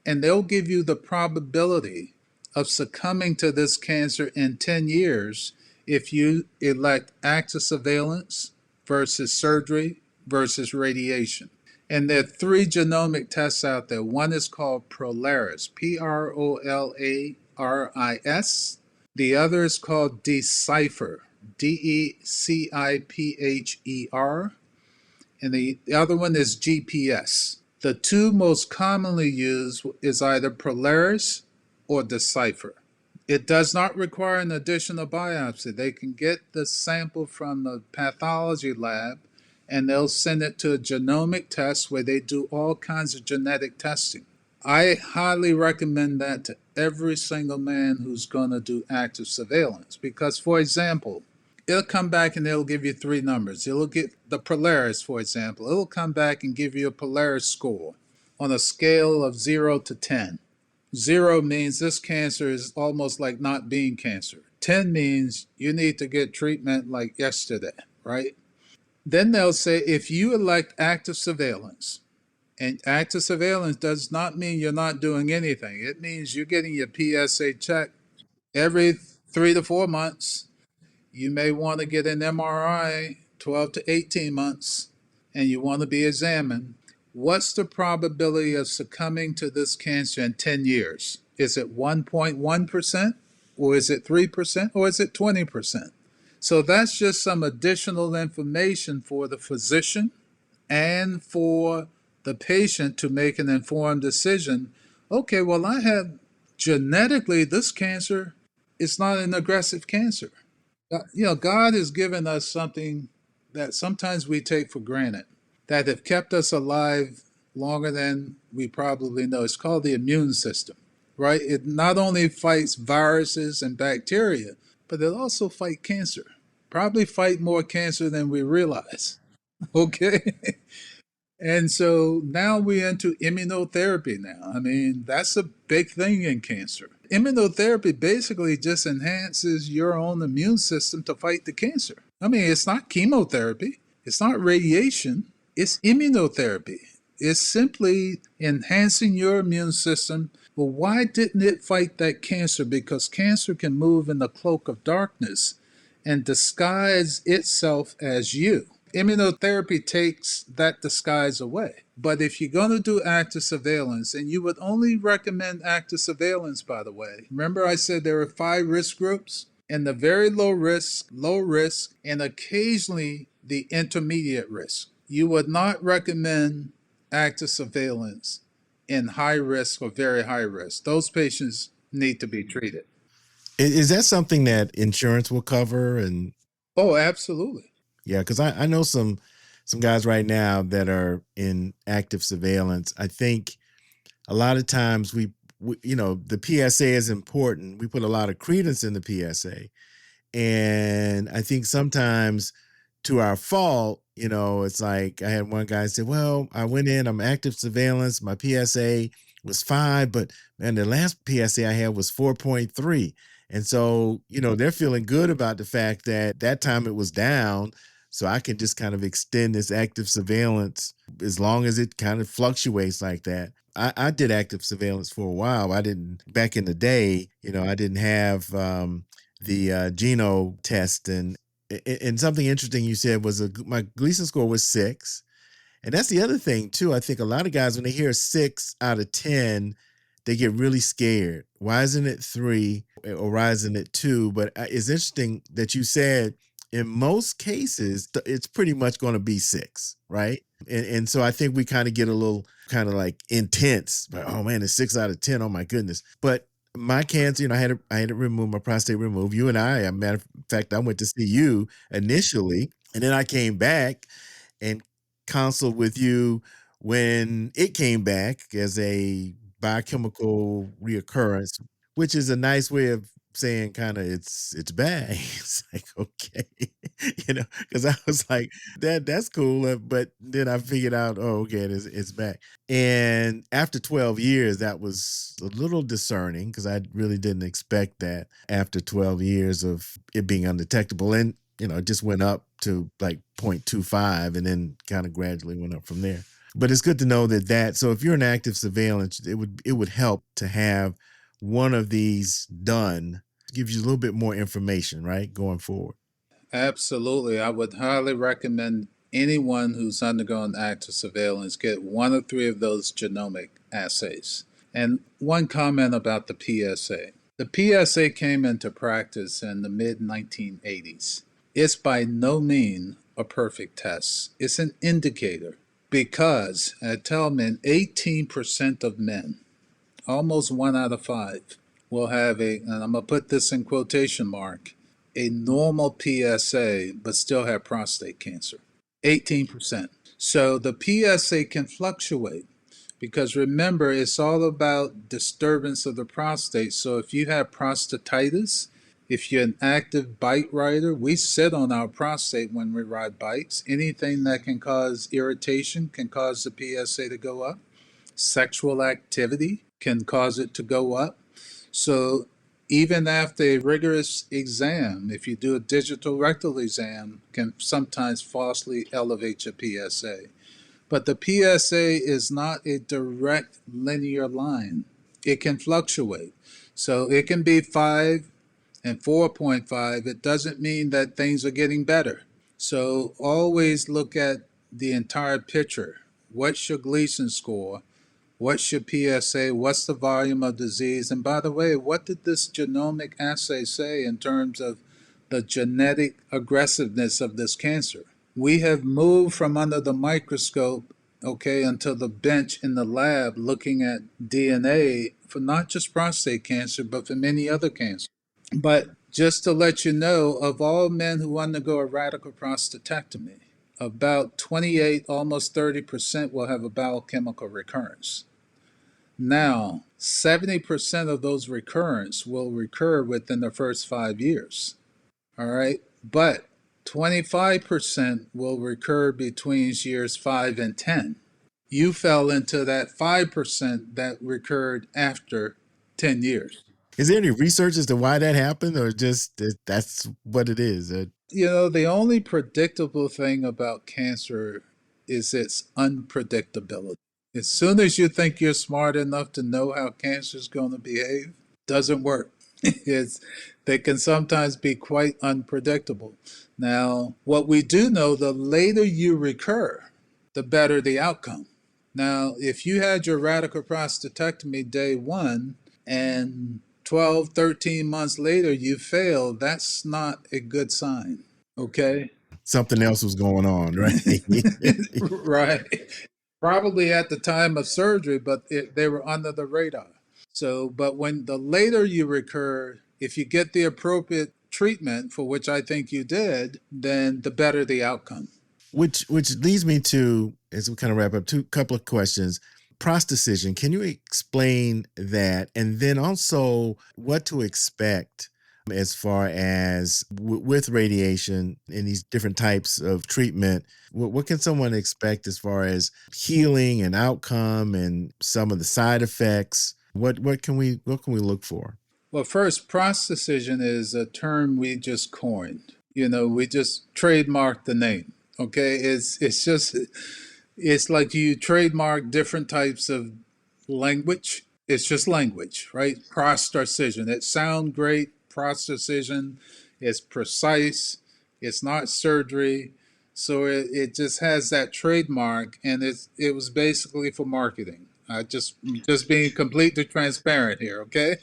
And they'll give you the probability of succumbing to this cancer in 10 years if you elect active surveillance versus surgery versus radiation. And there are 3 genomic tests out there. One is called Prolaris, Prolaris. The other is called Decipher, Decipher. And the other one is GPS. The 2 most commonly used is either Prolaris or Decipher. It does not require an additional biopsy. They can get the sample from the pathology lab and they'll send it to a genomic test where they do all kinds of genetic testing. I highly recommend that to every single man who's going to do active surveillance because, for example, it'll come back and it'll give you 3 numbers. It'll get the Polaris, for example. It'll come back and give you a Polaris score on a scale of 0 to 10. 0 means this cancer is almost like not being cancer. 10 means you need to get treatment like yesterday, right? Then they'll say, if you elect active surveillance And active surveillance does not mean you're not doing anything. It means you're getting your PSA check every 3 to 4 months. You may want to get an MRI 12 to 18 months, and you want to be examined. What's the probability of succumbing to this cancer in 10 years? Is it 1.1%, or is it 3%, or is it 20%? So that's just some additional information for the physician and for the patient to make an informed decision. Okay, well, I have genetically this cancer. It's not an aggressive cancer. God has given us something that sometimes we take for granted that have kept us alive longer than we probably know. It's called the immune system, right? It not only fights viruses and bacteria, but it also fights cancer. Probably fight more cancer than we realize. Okay. And so now we're into immunotherapy now. I mean, that's a big thing in cancer. Immunotherapy basically just enhances your own immune system to fight the cancer. I mean, it's not chemotherapy, it's not radiation, it's immunotherapy. It's simply enhancing your immune system. Well, why didn't it fight that cancer? Because cancer can move in the cloak of darkness and disguise itself as you. Immunotherapy takes that disguise away. But if you're going to do active surveillance, and you would only recommend active surveillance, by the way, remember I said there are 5 risk groups? And the very low risk, and occasionally the intermediate risk. You would not recommend active surveillance in high risk or very high risk. Those patients need to be treated. Is that something that insurance will cover? And Oh, absolutely. yeah, because I know some guys right now that are in active surveillance. I think a lot of times we the PSA is important. We put a lot of credence in the PSA, and I think sometimes to our fault, it's like I had one guy say, well, I went in, I'm active surveillance, my PSA was 5, but man, the last PSA I had was 4.3. And so, they're feeling good about the fact that time it was down. So I can just kind of extend this active surveillance as long as it kind of fluctuates like that. I did active surveillance for a while. Back in the day, I didn't have the Geno test. And something interesting you said was my Gleason score was 6. And that's the other thing too. I think a lot of guys, when they hear 6 out of 10, they get really scared. Why isn't it 3 or why isn't it 2? But it's interesting that you said in most cases, it's pretty much going to be 6, right? And so I think we kind of get a little kind of like intense. But, oh man, it's 6 out of 10. Oh my goodness. But my cancer, I had it removed, my prostate removed. You and I, matter of fact, I went to see you initially, and then I came back and counseled with you when it came back as a biochemical reoccurrence, which is a nice way of saying kind of it's bad. It's like, okay, because I was like, that's cool. But then I figured out, oh, okay, it's back. And after 12 years, that was a little discerning because I really didn't expect that after 12 years of it being undetectable. And, it just went up to like 0.25 and then kind of gradually went up from there. But it's good to know so if you're in active surveillance, it would help to have one of these done. It gives you a little bit more information, right, going forward. Absolutely. I would highly recommend anyone who's undergoing active surveillance get 1 or 3 of those genomic assays. And one comment about the PSA. The PSA came into practice in the mid 1980s. It's by no means a perfect test. It's an indicator because I tell men 18% of men, almost 1 out of 5, will have and I'm going to put this in quotation mark, a normal PSA but still have prostate cancer. 18%. So the PSA can fluctuate because remember, it's all about disturbance of the prostate. So if you have prostatitis, if you're an active bike rider, we sit on our prostate when we ride bikes. Anything that can cause irritation can cause the PSA to go up. Sexual activity can cause it to go up. So even after a rigorous exam, if you do a digital rectal exam, can sometimes falsely elevate your PSA. But the PSA is not a direct linear line. It can fluctuate. So it can be 5 and 4.5. It doesn't mean that things are getting better. So always look at the entire picture. What's your Gleason score? What's your PSA? What's the volume of disease? And by the way, what did this genomic assay say in terms of the genetic aggressiveness of this cancer? We have moved from under the microscope, okay, until the bench in the lab looking at DNA for not just prostate cancer, but for many other cancers. But just to let you know, of all men who undergo a radical prostatectomy, about 28, almost 30% will have a biochemical recurrence. Now, 70% of those recurrence will recur within the first 5 years. All right. But 25% will recur between years 5 and 10. You fell into that 5% that recurred after 10 years. Is there any research as to why that happened, or just that's what it is? You know, the only predictable thing about cancer is its unpredictability. As soon as you think you're smart enough to know how cancer is going to behave, doesn't work. It's, they can sometimes be quite unpredictable. Now, what we do know, the later you recur, the better the outcome. Now, if you had your radical prostatectomy day one and 12, 13 months later you fail, that's not a good sign. Okay? Something else was going on, right? Right. Probably at the time of surgery, but they were under the radar. So, but when the later you recur, if you get the appropriate treatment, for which I think you did, then the better the outcome. Which leads me to, as we kind of wrap up, two couple of questions. Prosticision, can you explain that? And then also what to expect as far as with radiation and these different types of treatment. What can someone expect as far as healing and outcome and some of the side effects? What can we look for? Well, first, Prosticision is a term we just coined. You know, we just trademarked the name. Okay, it's just it's like you trademark different types of language. It's just language, right? Prosticision. It sounds great. Prosticision. It's precise. It's not surgery. So it just has that trademark, and it was basically for marketing. I just being completely transparent here, okay?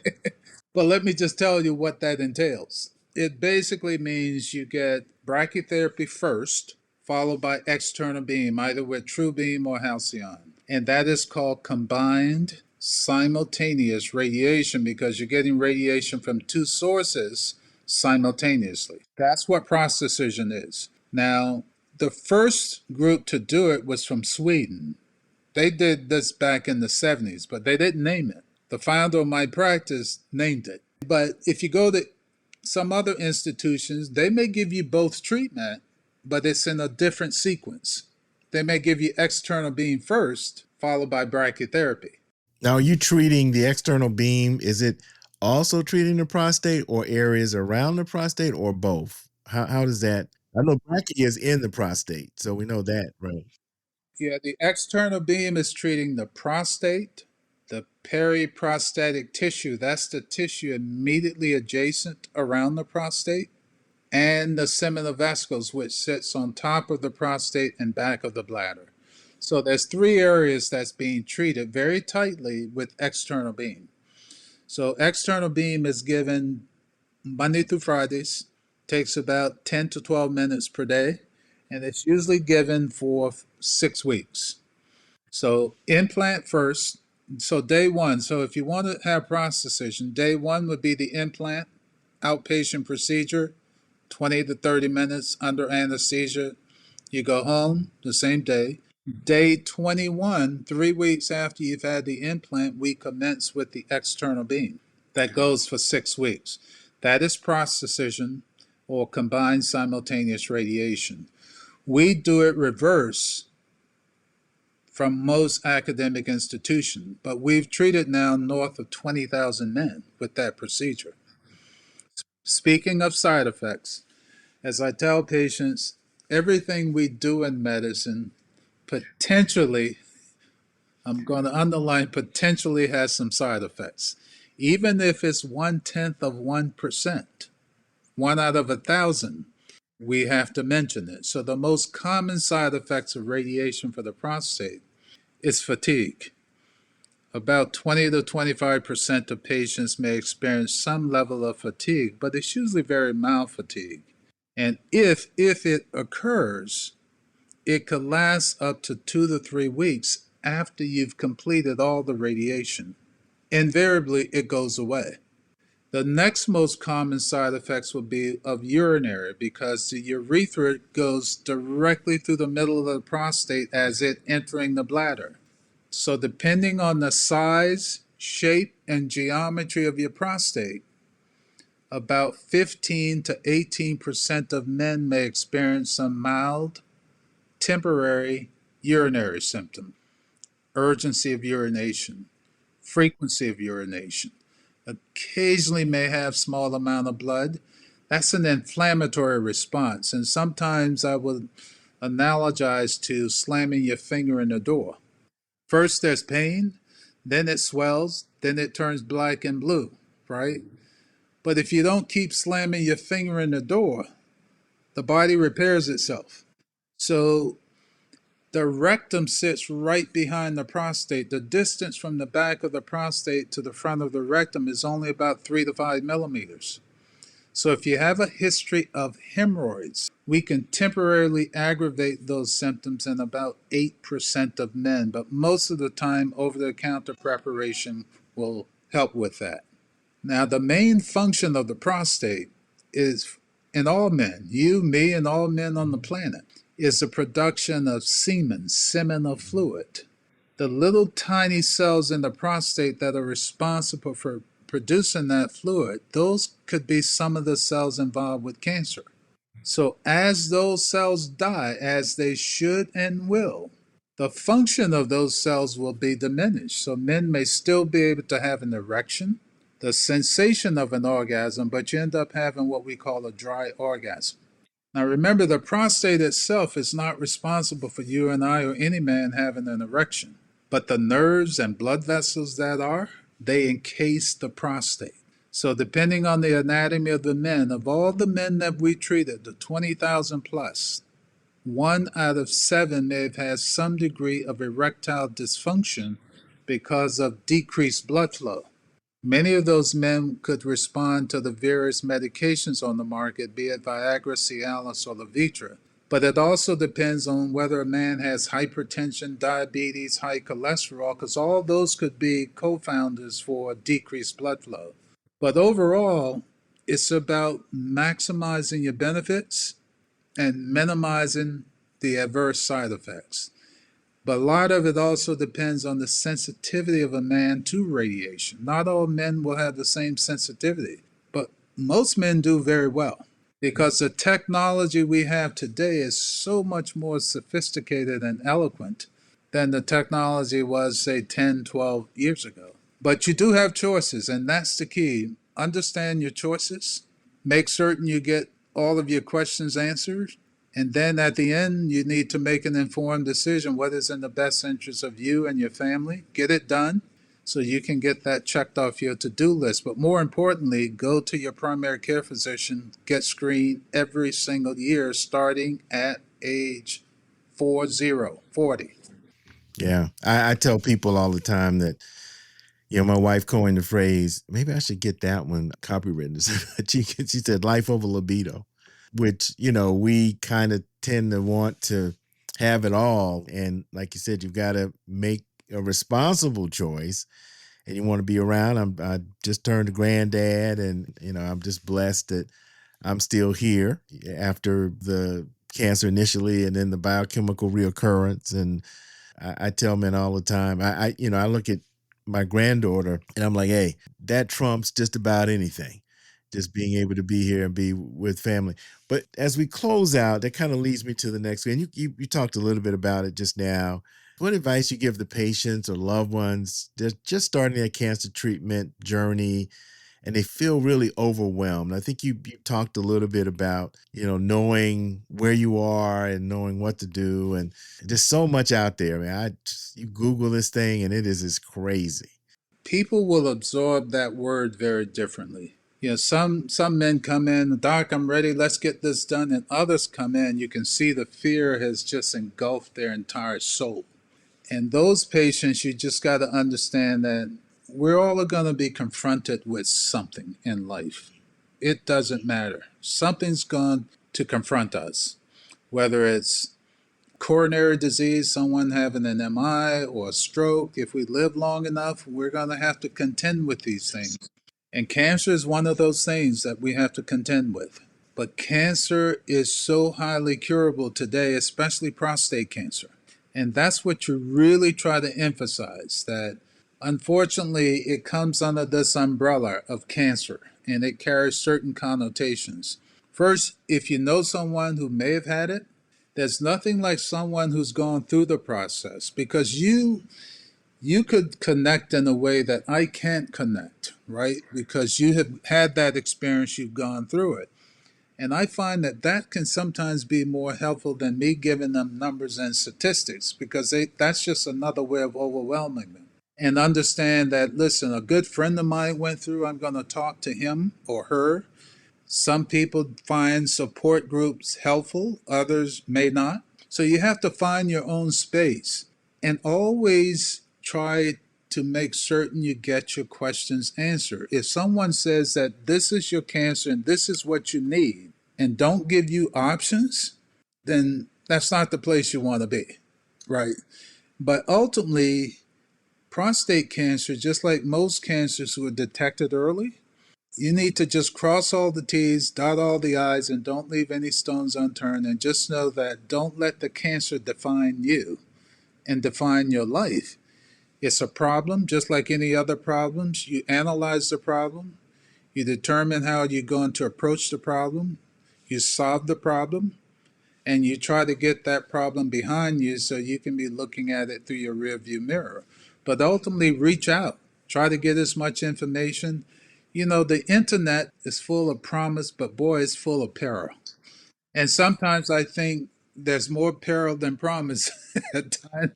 But let me just tell you what that entails. It basically means you get brachytherapy first, followed by external beam, either with true beam or halcyon. And that is called combined simultaneous radiation because you're getting radiation from two sources simultaneously. That's what Prosticision is. Now, the first group to do it was from Sweden. They did this back in the 70s, but they didn't name it. The founder of my practice named it. But if you go to some other institutions, they may give you both treatment, but it's in a different sequence. They may give you external beam first, followed by brachytherapy. Now, are you treating the external beam? Is it also treating the prostate or areas around the prostate or both? How does that? I know brachy is in the prostate, so we know that, right? Yeah, the external beam is treating the prostate, the periprostatic tissue, that's the tissue immediately adjacent around the prostate, and the seminal vesicles, which sits on top of the prostate and back of the bladder. So there's three areas that's being treated very tightly with external beam. So external beam is given Monday through Fridays, takes about 10 to 12 minutes per day, and it's usually given for 6 weeks. So implant first. So day one. So if you want to have Prosticision, day one would be the implant, outpatient procedure, 20 to 30 minutes under anesthesia. You go home the same day. Day 21, 3 weeks after you've had the implant, we commence with the external beam. That goes for 6 weeks. That is Prosticision or combined simultaneous radiation. We do it reverse from most academic institutions, but we've treated now north of 20,000 men with that procedure. Speaking of side effects, as I tell patients, everything we do in medicine potentially, I'm going to underline potentially, has some side effects. Even if it's 1/10 of 1%, 1 out of 1,000, we have to mention it. So the most common side effects of radiation for the prostate is fatigue. About 20 to 25% of patients may experience some level of fatigue, but it's usually very mild fatigue. And if it occurs, it could last up to 2 to 3 weeks after you've completed all the radiation. Invariably, it goes away. The next most common side effects will be of urinary because the urethra goes directly through the middle of the prostate as it entering the bladder. So depending on the size, shape, and geometry of your prostate, about 15 to 18% of men may experience some mild, temporary urinary symptom, urgency of urination, frequency of urination. Occasionally may have small amount of blood. That's an inflammatory response. And sometimes I would analogize to slamming your finger in the door. First there's pain, then it swells, then it turns black and blue, right? But if you don't keep slamming your finger in the door, the body repairs itself. So the rectum sits right behind the prostate. The distance from the back of the prostate to the front of the rectum is only about 3 to 5 millimeters. So if you have a history of hemorrhoids, we can temporarily aggravate those symptoms in about 8% of men, but most of the time over-the-counter preparation will help with that. Now, the main function of the prostate is, in all men, you, me, and all men on the planet, is the production of semen, seminal fluid. The little tiny cells in the prostate that are responsible for producing that fluid, those could be some of the cells involved with cancer. So as those cells die, as they should and will, the function of those cells will be diminished. So men may still be able to have an erection, the sensation of an orgasm, but you end up having what we call a dry orgasm. Now remember, the prostate itself is not responsible for you and I or any man having an erection, but the nerves and blood vessels that are, they encase the prostate. So depending on the anatomy of the men, of all the men that we treated, the 20,000 plus, 1 out of 7 may have had some degree of erectile dysfunction because of decreased blood flow. Many of those men could respond to the various medications on the market, be it Viagra, Cialis, or Levitra. But it also depends on whether a man has hypertension, diabetes, high cholesterol, because all those could be co-founders for decreased blood flow. But overall, it's about maximizing your benefits and minimizing the adverse side effects. But a lot of it also depends on the sensitivity of a man to radiation. Not all men will have the same sensitivity, but most men do very well because the technology we have today is so much more sophisticated and eloquent than the technology was, say, 10, 12 years ago. But you do have choices, and that's the key. Understand your choices. Make certain you get all of your questions answered. And then at the end, you need to make an informed decision what is in the best interest of you and your family. Get it done so you can get that checked off your to-do list. But more importantly, go to your primary care physician, get screened every single year starting at age 40. Yeah. I tell people all the time that, my wife coined the phrase, maybe I should get that one copywritten. She said life over libido, which, we kind of tend to want to have it all. And like you said, you've got to make a responsible choice and you want to be around. I just turned a granddad and, I'm just blessed that I'm still here after the cancer initially and then the biochemical reoccurrence. And I tell men all the time, I look at my granddaughter and I'm like, hey, that trumps just about anything. Just being able to be here and be with family. But as we close out, that kind of leads me to the next one. You talked a little bit about it just now. What advice you give the patients or loved ones just starting their cancer treatment journey and they feel really overwhelmed. I think you talked a little bit about, knowing where you are and knowing what to do. And there's so much out there. I mean, you Google this thing and it is just crazy. People will absorb that word very differently. Some men come in, Doc, I'm ready, let's get this done. And others come in, you can see the fear has just engulfed their entire soul. And those patients, you just got to understand that we're all going to be confronted with something in life. It doesn't matter. Something's going to confront us, whether it's coronary disease, someone having an MI or a stroke. If we live long enough, we're going to have to contend with these things. And cancer is one of those things that we have to contend with. But cancer is so highly curable today, especially prostate cancer. And that's what you really try to emphasize, that unfortunately it comes under this umbrella of cancer and it carries certain connotations. First, if you know someone who may have had it, there's nothing like someone who's gone through the process, because you could connect in a way that I can't connect, right? Because you have had that experience, you've gone through it. And I find that can sometimes be more helpful than me giving them numbers and statistics, because that's just another way of overwhelming them. And understand that, listen, a good friend of mine went through, I'm going to talk to him or her. Some people find support groups helpful, others may not. So you have to find your own space and always try to make certain you get your questions answered. If someone says that this is your cancer and this is what you need and don't give you options, then that's not the place you want to be, right? But ultimately, prostate cancer, just like most cancers who are detected early, you need to just cross all the T's, dot all the I's, and don't leave any stones unturned. And just know that don't let the cancer define you and define your life. It's a problem, just like any other problems. You analyze the problem, you determine how you're going to approach the problem, you solve the problem, and you try to get that problem behind you so you can be looking at it through your rearview mirror. But ultimately, reach out, try to get as much information. The internet is full of promise, but boy, it's full of peril. And sometimes I think there's more peril than promise at times.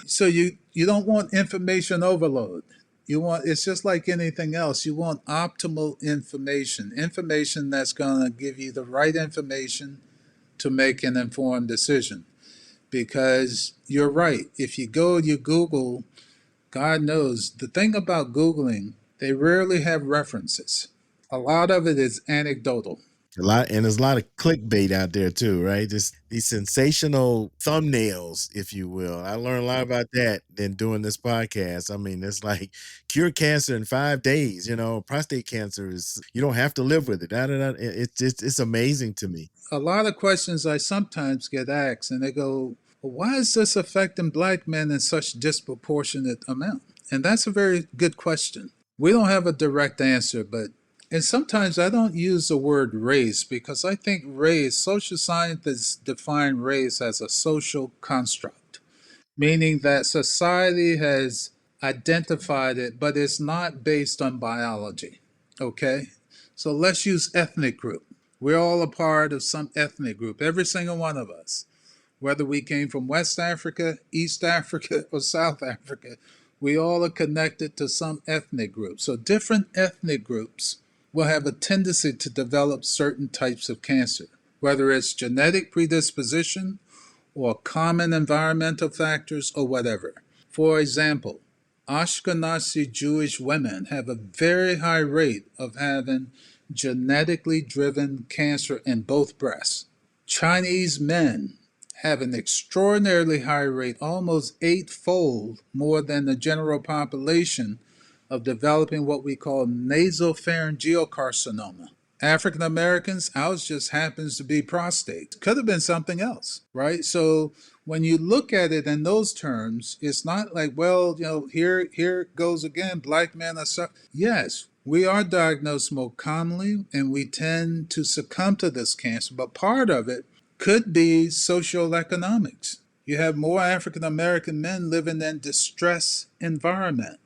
So you don't want information overload. It's just like anything else. You want optimal information that's going to give you the right information to make an informed decision. Because you're right. If you Google, God knows, the thing about Googling, they rarely have references. A lot of it is anecdotal. There's a lot of clickbait out there too, right? Just these sensational thumbnails, if you will. I learned a lot about that than doing this podcast. I mean, it's like cure cancer in 5 days. Prostate cancer is, you don't have to live with it. Da, da, da. It's amazing to me. A lot of questions I sometimes get asked, and they go, well, why is this affecting Black men in such disproportionate amount? And that's a very good question. We don't have a direct answer, and sometimes I don't use the word race, because I think social scientists define race as a social construct, meaning that society has identified it, but it's not based on biology. Okay? So let's use ethnic group. We're all a part of some ethnic group, every single one of us. Whether we came from West Africa, East Africa, or South Africa, we all are connected to some ethnic group. So different ethnic groups will have a tendency to develop certain types of cancer, whether it's genetic predisposition or common environmental factors or whatever. For example, Ashkenazi Jewish women have a very high rate of having genetically driven cancer in both breasts. Chinese men have an extraordinarily high rate, almost eightfold more than the general population, of developing what we call nasopharyngeal carcinoma. African Americans, ours just happens to be prostate. Could have been something else, right? So when you look at it in those terms, it's not like, well, here it goes again, Black men are yes, we are diagnosed more commonly and we tend to succumb to this cancer, but part of it could be socioeconomics. You have more African American men living in distress environment.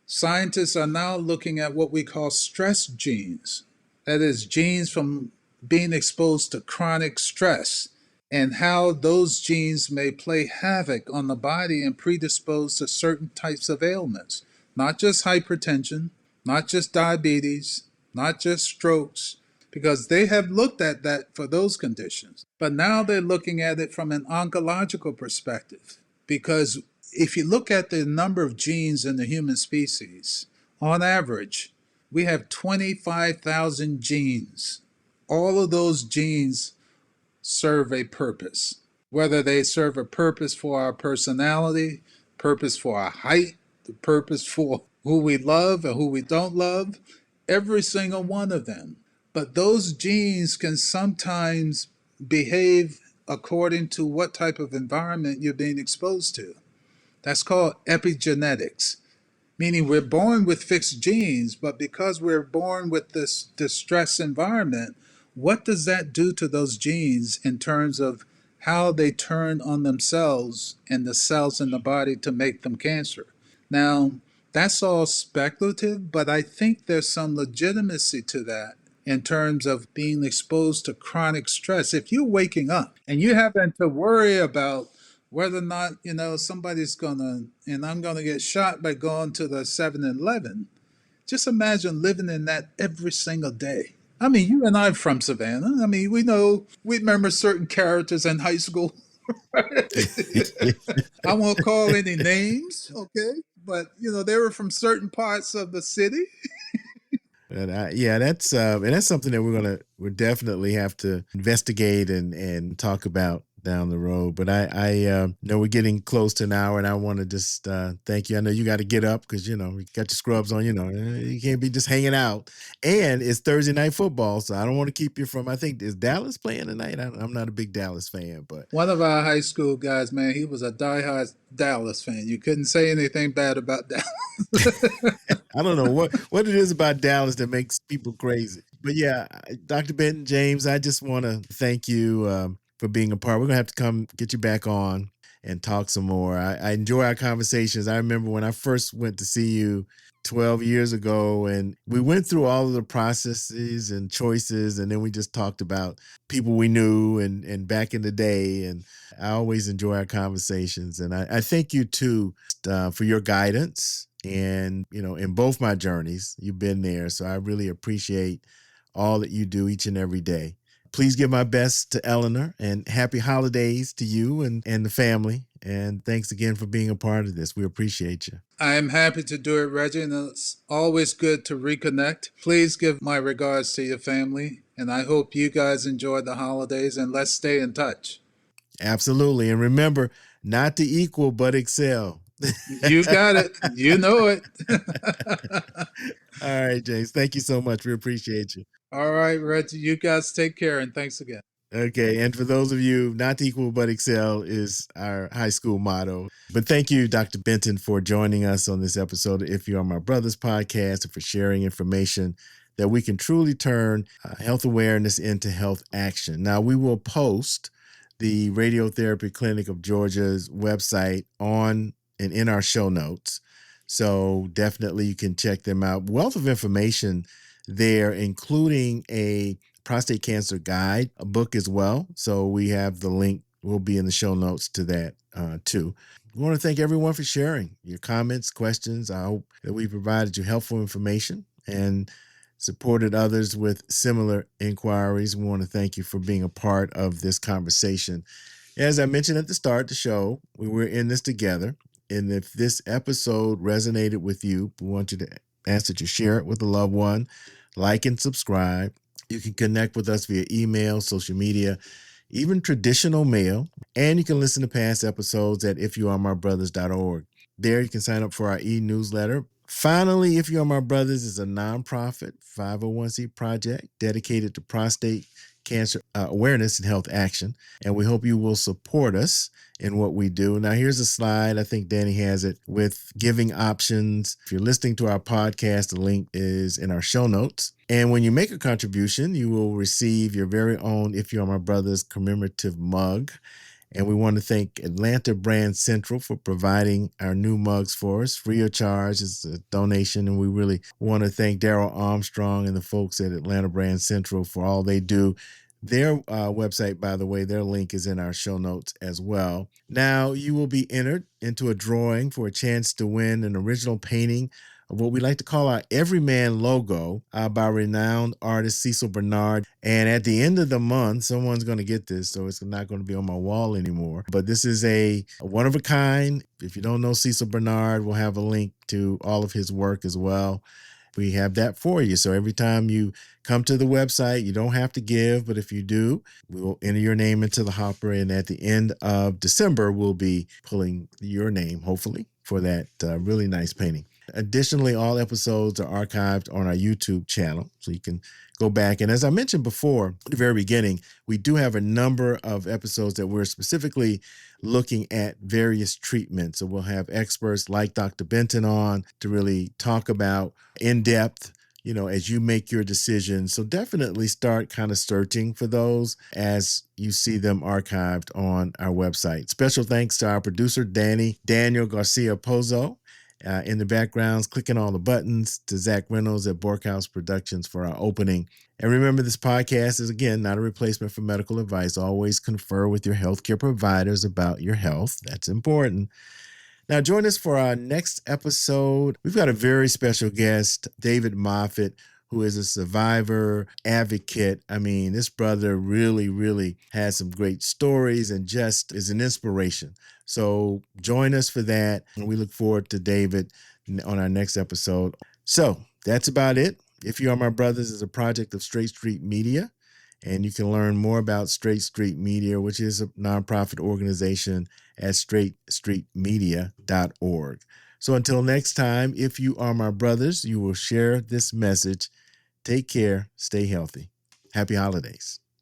Scientists are now looking at what we call stress genes. That is, genes from being exposed to chronic stress, and how those genes may play havoc on the body and predispose to certain types of ailments. Not just hypertension, not just diabetes, not just strokes, because they have looked at that for those conditions. But now they're looking at it from an oncological perspective. Because if you look at the number of genes in the human species, on average, we have 25,000 genes. All of those genes serve a purpose, whether they serve a purpose for our personality, purpose for our height, the purpose for who we love and who we don't love, every single one of them. But those genes can sometimes behave according to what type of environment you're being exposed to. That's called epigenetics, meaning we're born with fixed genes, but because we're born with this distress environment, what does that do to those genes in terms of how they turn on themselves and the cells in the body to make them cancer? Now, that's all speculative, but I think there's some legitimacy to that in terms of being exposed to chronic stress. If you're waking up and you having to worry about whether or not, somebody's gonna, and I'm gonna get shot by going to the 7-Eleven, just imagine living in that every single day. I mean, you and I are from Savannah. I mean, we remember certain characters in high school. I won't call any names, okay? But, they were from certain parts of the city. Yeah, that's something that we'll definitely have to investigate and talk about down the road. But I know we're getting close to an hour, and I want to just thank you. I know you got to get up because you got your scrubs on. You can't be just hanging out. And it's Thursday night football, so I don't want to keep you from. I think is Dallas playing tonight. I'm not a big Dallas fan, but one of our high school guys, man, he was a diehard Dallas fan. You couldn't say anything bad about Dallas. I don't know what it is about Dallas that makes people crazy. But yeah, Dr. Benton, James, I just want to thank you for being a part. We're going to have to come get you back on and talk some more. I enjoy our conversations. I remember when I first went to see you 12 years ago, and we went through all of the processes and choices, and then we just talked about people we knew and back in the day. And I always enjoy our conversations. And I thank you, too, for your guidance. And, in both my journeys, you've been there. So I really appreciate all that you do each and every day. Please give my best to Eleanor, and happy holidays to you and the family. And thanks again for being a part of this. We appreciate you. I am happy to do it, Reggie, and it's always good to reconnect. Please give my regards to your family, and I hope you guys enjoy the holidays, and let's stay in touch. Absolutely. And remember, not to equal, but excel. You got it. You know it. All right, James. Thank you so much. We appreciate you. All right, Reggie. You guys take care, and thanks again. Okay. And for those of you, not to equal, but excel is our high school motto. But thank you, Dr. Benton, for joining us on this episode of If You Are My Brothers podcast, and for sharing information that we can truly turn health awareness into health action. Now, we will post the Radiotherapy Clinic of Georgia's website on and in our show notes. So definitely you can check them out. Wealth of information there, including a prostate cancer guide, a book as well. So we have the link, will be in the show notes to that too. We want to thank everyone for sharing your comments, questions. I hope that we provided you helpful information and supported others with similar inquiries. We want to thank you for being a part of this conversation. As I mentioned at the start of the show, we were in this together. And if this episode resonated with you, we want you to ask that you share it with a loved one, like and subscribe. You can connect with us via email, social media, even traditional mail. And you can listen to past episodes at ifyouaremybrothers.org. There you can sign up for our e-newsletter. Finally, If You Are My Brothers is a nonprofit 501c project dedicated to prostate cancer awareness and health action. And we hope you will support us in what we do. Now, here's a slide. I think Danny has it with giving options. If you're listening to our podcast, the link is in our show notes. And when you make a contribution, you will receive your very own If You Are My Brothers commemorative mug. And we want to thank Atlanta Brand Central for providing our new mugs for us free of charge. It's a donation. And we really want to thank Daryl Armstrong and the folks at Atlanta Brand Central for all they do. Their website, by the way, their link is in our show notes as well. Now, you will be entered into a drawing for a chance to win an original painting of what we like to call our Everyman logo by renowned artist Cecil Bernard. And at the end of the month, someone's going to get this, so it's not going to be on my wall anymore. But this is a one of a kind. If you don't know Cecil Bernard, we'll have a link to all of his work as well. We have that for you. So every time you come to the website, you don't have to give, but if you do, we will enter your name into the hopper. And at the end of December, we'll be pulling your name, hopefully, for that really nice painting. Additionally, all episodes are archived on our YouTube channel, so you can go back. And as I mentioned before, at the very beginning, we do have a number of episodes that we're specifically looking at various treatments. So we'll have experts like Dr. Benton on to really talk about in depth, as you make your decisions. So definitely start kind of searching for those as you see them archived on our website. Special thanks to our producer, Daniel Garcia Pozo. In the backgrounds, clicking all the buttons, to Zach Reynolds at Borkhouse Productions for our opening. And remember, this podcast is, again, not a replacement for medical advice. Always confer with your healthcare providers about your health. That's important. Now, join us for our next episode. We've got a very special guest, David Moffitt, who is a survivor advocate. I mean, this brother really, really has some great stories and just is an inspiration. So join us for that. And we look forward to David on our next episode. So that's about it. If You Are My Brothers is a project of Straight Street Media. And you can learn more about Straight Street Media, which is a nonprofit organization, at straightstreetmedia.org. So until next time, if you are my brothers, you will share this message. Take care. Stay healthy. Happy holidays.